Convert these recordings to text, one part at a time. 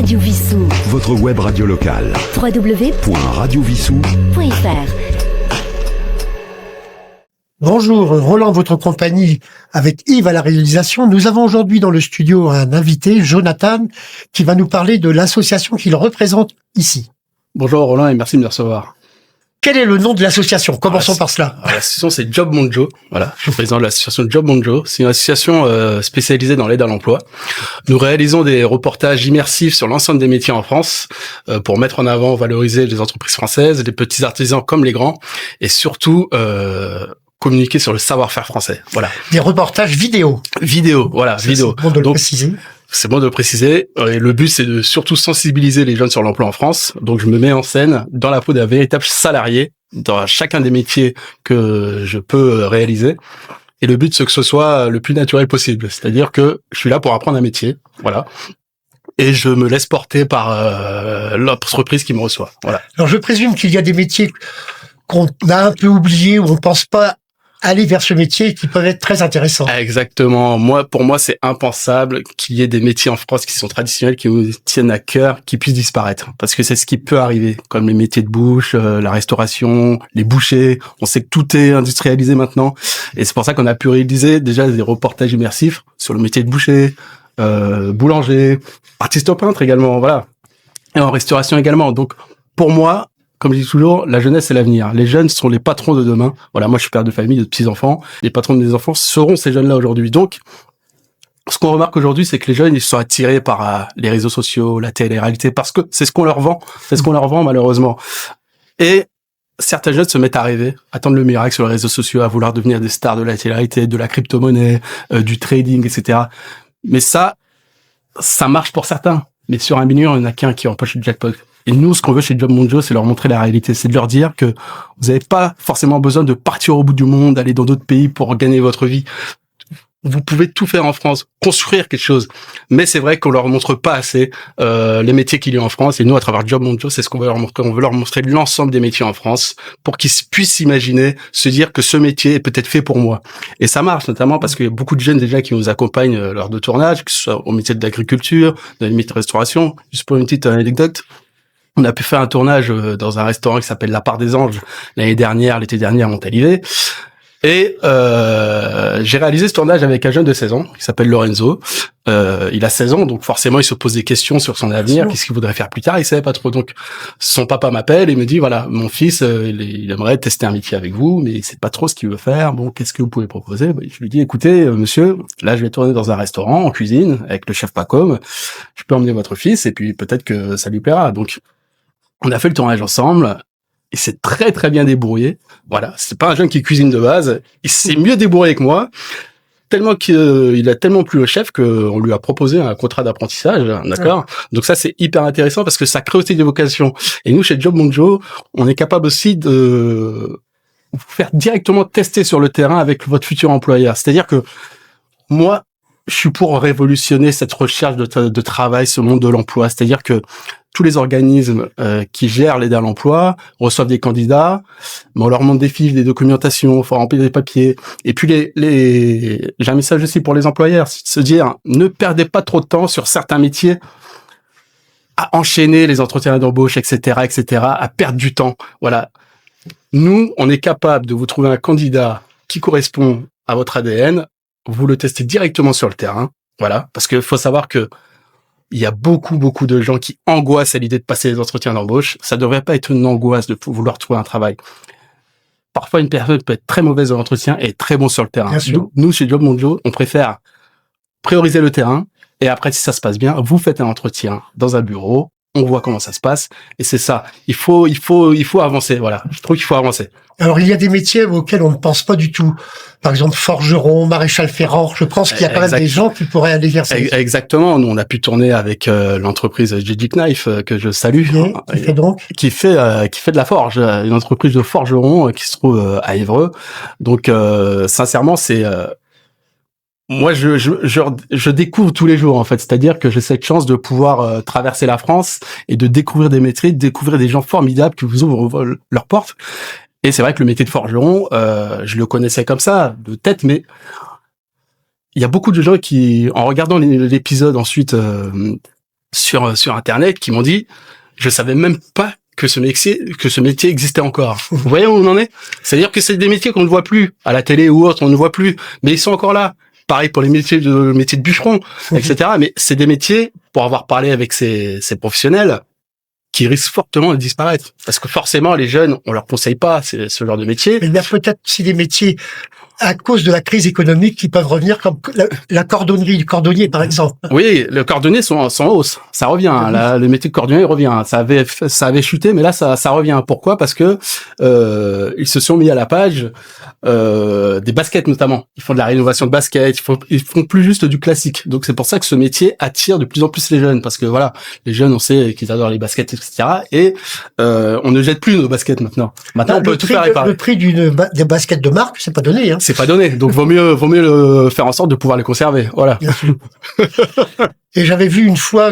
Radio Vissou. Votre web radio locale. www.radiovissou.fr. Bonjour, Roland, votre compagnie avec Yves à la réalisation. Nous avons aujourd'hui dans le studio un invité, Jonathan, qui va nous parler de l'association qu'il représente ici. Bonjour Roland et merci de me recevoir. Quel est le nom de l'association? Commençons par cela. L'association c'est Job Monjo. Voilà, je suis président de l'association Job Monjo. C'est une association spécialisée dans l'aide à l'emploi. Nous réalisons des reportages immersifs sur l'ensemble des métiers en France pour mettre en avant, valoriser les entreprises françaises, les petits artisans comme les grands, et surtout communiquer sur le savoir-faire français. Voilà. Des reportages vidéo. Voilà, vidéo. C'est bon de le préciser. C'est bon de le préciser. Et le but, c'est de surtout sensibiliser les jeunes sur l'emploi en France. Donc, je me mets en scène dans la peau d'un véritable salarié dans chacun des métiers que je peux réaliser. Et le but, c'est que ce soit le plus naturel possible. C'est-à-dire que je suis là pour apprendre un métier. Voilà. Et je me laisse porter par l'entreprise qui me reçoit. Voilà. Alors, je présume qu'il y a des métiers qu'on a un peu oubliés, où on pense pas aller vers ce métier qui peuvent être très intéressants. Exactement. Pour moi, c'est impensable qu'il y ait des métiers en France qui sont traditionnels, qui nous tiennent à cœur, qui puissent disparaître. Parce que c'est ce qui peut arriver, comme les métiers de bouche, la restauration, les bouchers. On sait que tout est industrialisé maintenant. Et c'est pour ça qu'on a pu réaliser déjà des reportages immersifs sur le métier de boucher, boulanger, artiste peintre également, voilà. Et en restauration également. Donc, pour moi, comme je dis toujours, la jeunesse, c'est l'avenir. Les jeunes sont les patrons de demain. Voilà, moi, je suis père de famille, de petits-enfants. Les patrons de mes enfants seront ces jeunes-là aujourd'hui. Donc, ce qu'on remarque aujourd'hui, c'est que les jeunes, ils sont attirés par les réseaux sociaux, la télé-réalité, parce que c'est ce qu'on leur vend. C'est ce qu'on leur vend, malheureusement. Et certains jeunes se mettent à rêver, à tendre le miracle sur les réseaux sociaux, à vouloir devenir des stars de la télé-réalité, de la crypto-monnaie, du trading, etc. Mais ça marche pour certains. Mais sur 1 million, il n'y en a qu'un qui empoche le jackpot. Et nous, ce qu'on veut chez Job Monjo, c'est leur montrer la réalité. C'est de leur dire que vous n'avez pas forcément besoin de partir au bout du monde, aller dans d'autres pays pour gagner votre vie. Vous pouvez tout faire en France, construire quelque chose. Mais c'est vrai qu'on leur montre pas assez les métiers qu'il y a en France. Et nous, à travers Job Monjo, c'est ce qu'on veut leur montrer. On veut leur montrer l'ensemble des métiers en France pour qu'ils puissent s'imaginer, se dire que ce métier est peut-être fait pour moi. Et ça marche, notamment parce qu'il y a beaucoup de jeunes déjà qui nous accompagnent lors de tournages, que ce soit au métier de l'agriculture, dans les métiers de restauration. Juste pour une petite anecdote. On a pu faire un tournage dans un restaurant qui s'appelle La Part des Anges l'été dernier à Montalivet. Et j'ai réalisé ce tournage avec un jeune de 16 ans qui s'appelle Lorenzo. Il a 16 ans, donc forcément il se pose des questions sur son avenir, qu'est-ce qu'il voudrait faire plus tard, il savait pas trop. Donc son papa m'appelle et me dit voilà, mon fils il aimerait tester un métier avec vous, mais il sait pas trop ce qu'il veut faire. Bon, qu'est-ce que vous pouvez proposer? Je lui dis écoutez monsieur, là je vais tourner dans un restaurant en cuisine avec le chef Pacom. Je peux emmener votre fils et puis peut-être que ça lui plaira. Donc on a fait le tournage ensemble. Il s'est très très bien débrouillé. Voilà, c'est pas un jeune qui cuisine de base. Il s'est mieux débrouillé que moi, tellement qu'il a tellement plu au chef qu'on lui a proposé un contrat d'apprentissage. D'accord. Donc ça c'est hyper intéressant parce que ça crée aussi des vocations. Et nous chez Job Monjo, on est capable aussi de vous faire directement tester sur le terrain avec votre futur employeur. C'est-à-dire que moi, je suis pour révolutionner cette recherche de travail, ce monde de l'emploi. C'est-à-dire que tous les organismes qui gèrent l'aide à l'emploi reçoivent des candidats, mais on leur montre des fiches, des documentations, il faut remplir des papiers. Et puis j'ai un message aussi pour les employeurs, c'est de se dire ne perdez pas trop de temps sur certains métiers à enchaîner les entretiens d'embauche, etc., à perdre du temps. Voilà. Nous, on est capable de vous trouver un candidat qui correspond à votre ADN. Vous le testez directement sur le terrain, voilà, parce qu'il faut savoir que il y a beaucoup de gens qui angoissent à l'idée de passer les entretiens d'embauche. Ça devrait pas être une angoisse de vouloir trouver un travail. Parfois, une personne peut être très mauvaise dans l'entretien et très bon sur le terrain. Nous, chez Job Monjo, on préfère prioriser le terrain et après, si ça se passe bien, vous faites un entretien dans un bureau, on voit comment ça se passe et c'est ça. Il faut avancer, voilà. Je trouve qu'il faut avancer. Alors, il y a des métiers auxquels on ne pense pas du tout. Par exemple, forgeron, maréchal ferrant. Je pense qu'il y a quand même des gens qui pourraient aller vers ça. Exactement. Nous, on a pu tourner avec l'entreprise JD Knife, que je salue. Qui fait de la forge. Une entreprise de forgerons qui se trouve à Évreux. Donc, sincèrement, c'est... Moi, je découvre tous les jours, en fait. C'est-à-dire que j'ai cette chance de pouvoir traverser la France et de découvrir des métiers, de découvrir des gens formidables qui vous ouvrent leurs portes. Et c'est vrai que le métier de forgeron, je le connaissais comme ça, de tête, mais il y a beaucoup de gens qui, en regardant l'épisode ensuite sur Internet qui m'ont dit, je savais même pas que ce métier existait encore. Vous voyez où on en est? C'est-à-dire que c'est des métiers qu'on ne voit plus à la télé ou autre, on ne voit plus, mais ils sont encore là. Pareil pour les métiers de bûcheron, etc. Mais c'est des métiers, pour avoir parlé avec ces professionnels, qui risquent fortement de disparaître. Parce que forcément, les jeunes, on leur conseille pas ce genre de métier. Mais il y a peut-être aussi des métiers, à cause de la crise économique, qui peuvent revenir, comme la cordonnerie, le cordonnier, par exemple. Oui, le cordonnier sont en hausse. Ça revient. Là, le métier de cordonnier revient. Ça avait chuté, mais là, ça revient. Pourquoi? Parce que ils se sont mis à la page des baskets notamment. Ils font de la rénovation de baskets. Ils font plus juste du classique. Donc c'est pour ça que ce métier attire de plus en plus les jeunes, parce que voilà, les jeunes, on sait qu'ils adorent les baskets, etc. Et on ne jette plus nos baskets maintenant. Maintenant, on peut tout faire réparer. Le prix des baskets de marque, c'est pas donné, hein. C'est pas donné, donc vaut mieux faire en sorte de pouvoir les conserver. Voilà. Bien sûr. Et j'avais vu une fois,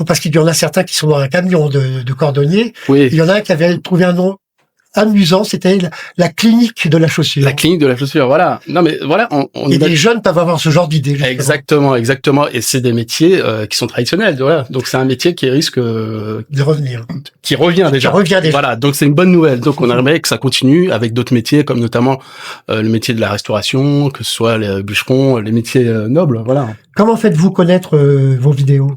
parce qu'il y en a certains qui sont dans un camion de cordonniers, oui. Il y en a un qui avait trouvé un nom amusant, c'était la clinique de la chaussure. La clinique de la chaussure, voilà. Non mais voilà, et les jeunes peuvent avoir ce genre d'idée. Exactement. Et c'est des métiers qui sont traditionnels, voilà. Donc c'est un métier qui risque de revenir. Qui revient déjà. Voilà, donc c'est une bonne nouvelle. Donc on aimerait que ça continue avec d'autres métiers, comme notamment le métier de la restauration, que ce soit les bûcherons, les métiers nobles, voilà. Comment faites-vous connaître vos vidéos ?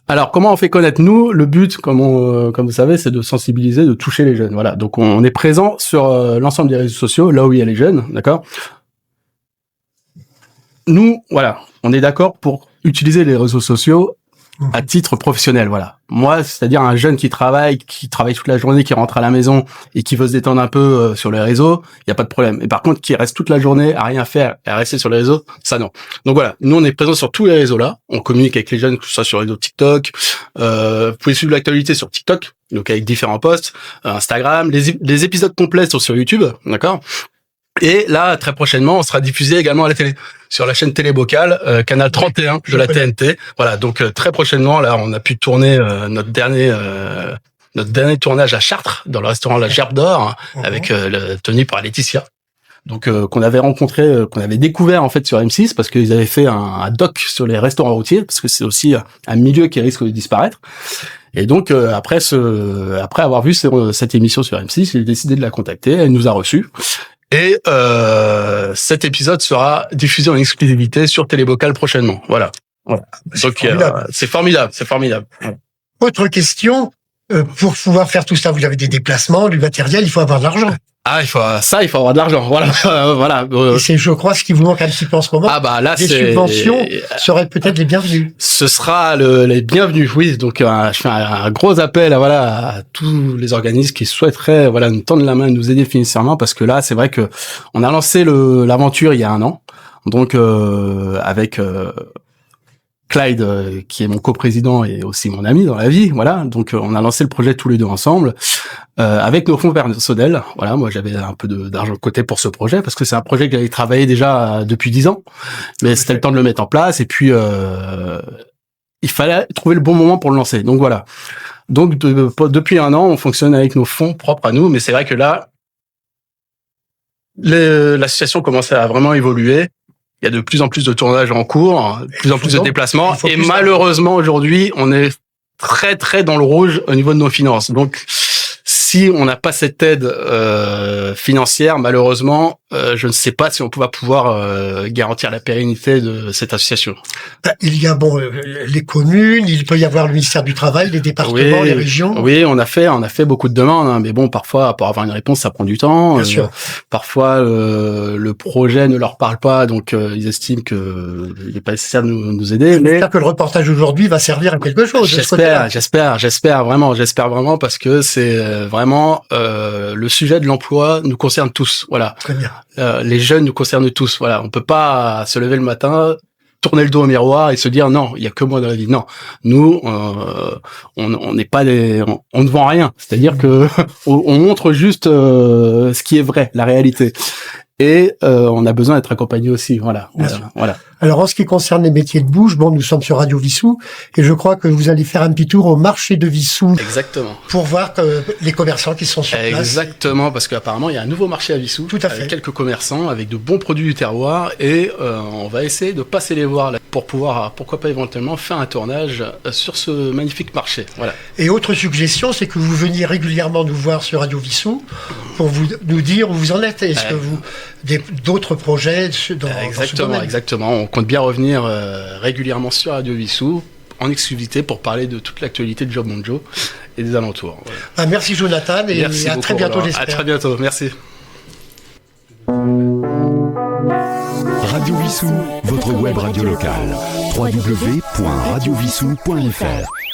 Alors, comment on fait connaître? Nous, le but, comme vous savez, c'est de sensibiliser, de toucher les jeunes. Voilà. Donc, on est présent sur l'ensemble des réseaux sociaux, là où il y a les jeunes, d'accord? Nous, voilà, on est d'accord pour utiliser les réseaux sociaux à titre professionnel, voilà. Moi, c'est-à-dire un jeune qui travaille toute la journée, qui rentre à la maison et qui veut se détendre un peu sur les réseaux, il y a pas de problème. Et par contre, qui reste toute la journée à rien faire et à rester sur les réseaux, ça non. Donc voilà, nous on est présents sur tous les réseaux là, on communique avec les jeunes, que ce soit sur les réseaux TikTok, vous pouvez suivre l'actualité sur TikTok, donc avec différents posts, Instagram, les épisodes complets sont sur YouTube, d'accord? Et là, très prochainement, on sera diffusé également à la télé, sur la chaîne télé locale, canal 31 de la TNT. Voilà, donc très prochainement, là, on a pu tourner notre dernier tournage à Chartres, dans le restaurant La Gerbe d'Or, avec tenu par Laetitia. Donc qu'on avait rencontré, qu'on avait découvert en fait sur M6, parce qu'ils avaient fait un doc sur les restaurants routiers, parce que c'est aussi un milieu qui risque de disparaître. Et donc après avoir vu cette émission sur M6, j'ai décidé de la contacter. Elle nous a reçus. Et cet épisode sera diffusé en exclusivité sur Télébocal prochainement. Voilà. Donc c'est formidable. Voilà. Autre question, pour pouvoir faire tout ça, vous avez des déplacements, du matériel, il faut avoir de l'argent. Ah, il faut avoir de l'argent. Voilà, voilà. Et c'est, je crois, ce qui vous manque un petit peu en ce moment. Ah bah là, les subventions seraient peut-être les bienvenues. Ce sera les bienvenus, oui. Donc je fais un gros appel, à tous les organismes qui souhaiteraient, nous tendre la main, nous aider financièrement, parce que là, c'est vrai que on a lancé l'aventure il y a 1 an, donc avec Clyde, qui est mon coprésident et aussi mon ami dans la vie, voilà. Donc on a lancé le projet tous les deux ensemble, avec nos fonds personnels. Voilà, moi j'avais un peu d'argent de côté pour ce projet, parce que c'est un projet que j'avais travaillé déjà depuis 10 ans, mais c'était le temps de le mettre en place, et puis il fallait trouver le bon moment pour le lancer. Donc voilà. Donc depuis 1 an, on fonctionne avec nos fonds propres à nous, mais c'est vrai que là, l'association commençait à vraiment évoluer. Il y a de plus en plus de tournages en cours, de plus en plus de déplacements, et malheureusement aujourd'hui, on est très très dans le rouge au niveau de nos finances. Donc si on n'a pas cette aide financière, malheureusement, je ne sais pas si on va pouvoir garantir la pérennité de cette association. Il y a les communes, il peut y avoir le ministère du Travail, les départements, les régions. Oui, on a fait beaucoup de demandes, mais bon, parfois pour avoir une réponse, ça prend du temps. Bien sûr. Parfois le projet ne leur parle pas, donc ils estiment que il n'est pas nécessaire de nous aider. Mais j'espère que le reportage aujourd'hui va servir à quelque chose. J'espère vraiment, parce que c'est vraiment le sujet de l'emploi nous concerne tous. Voilà. Très bien. Les jeunes nous concernent tous. Voilà, on peut pas se lever le matin, tourner le dos au miroir et se dire non, il y a que moi dans la vie. Non, nous, on n'est pas on ne vend rien. C'est-à-dire que on montre juste ce qui est vrai, la réalité. Et on a besoin d'être accompagné aussi, voilà. Voilà. Alors, en ce qui concerne les métiers de bouche, bon, nous sommes sur Radio Vissou, et je crois que vous allez faire un petit tour au marché de Vissou. Exactement. Pour voir les commerçants qui sont sur place. Exactement, parce qu'apparemment, il y a un nouveau marché à Vissou. Tout à fait. Avec quelques commerçants, avec de bons produits du terroir, et on va essayer de passer les voir là, pour pouvoir, pourquoi pas éventuellement, faire un tournage sur ce magnifique marché. Voilà. Et autre suggestion, c'est que vous veniez régulièrement nous voir sur Radio Vissou pour nous dire où vous en êtes. Est-ce que vous d'autres projets dans ce domaine? Exactement. On compte bien revenir régulièrement sur Radio Vissou en exclusivité pour parler de toute l'actualité de Job Monjo et des alentours. Voilà. Merci Jonathan et merci à beaucoup, très bientôt, Roland. j'espère. À très bientôt, merci. Radio Vissou, votre web radio locale. www.radiovissou.fr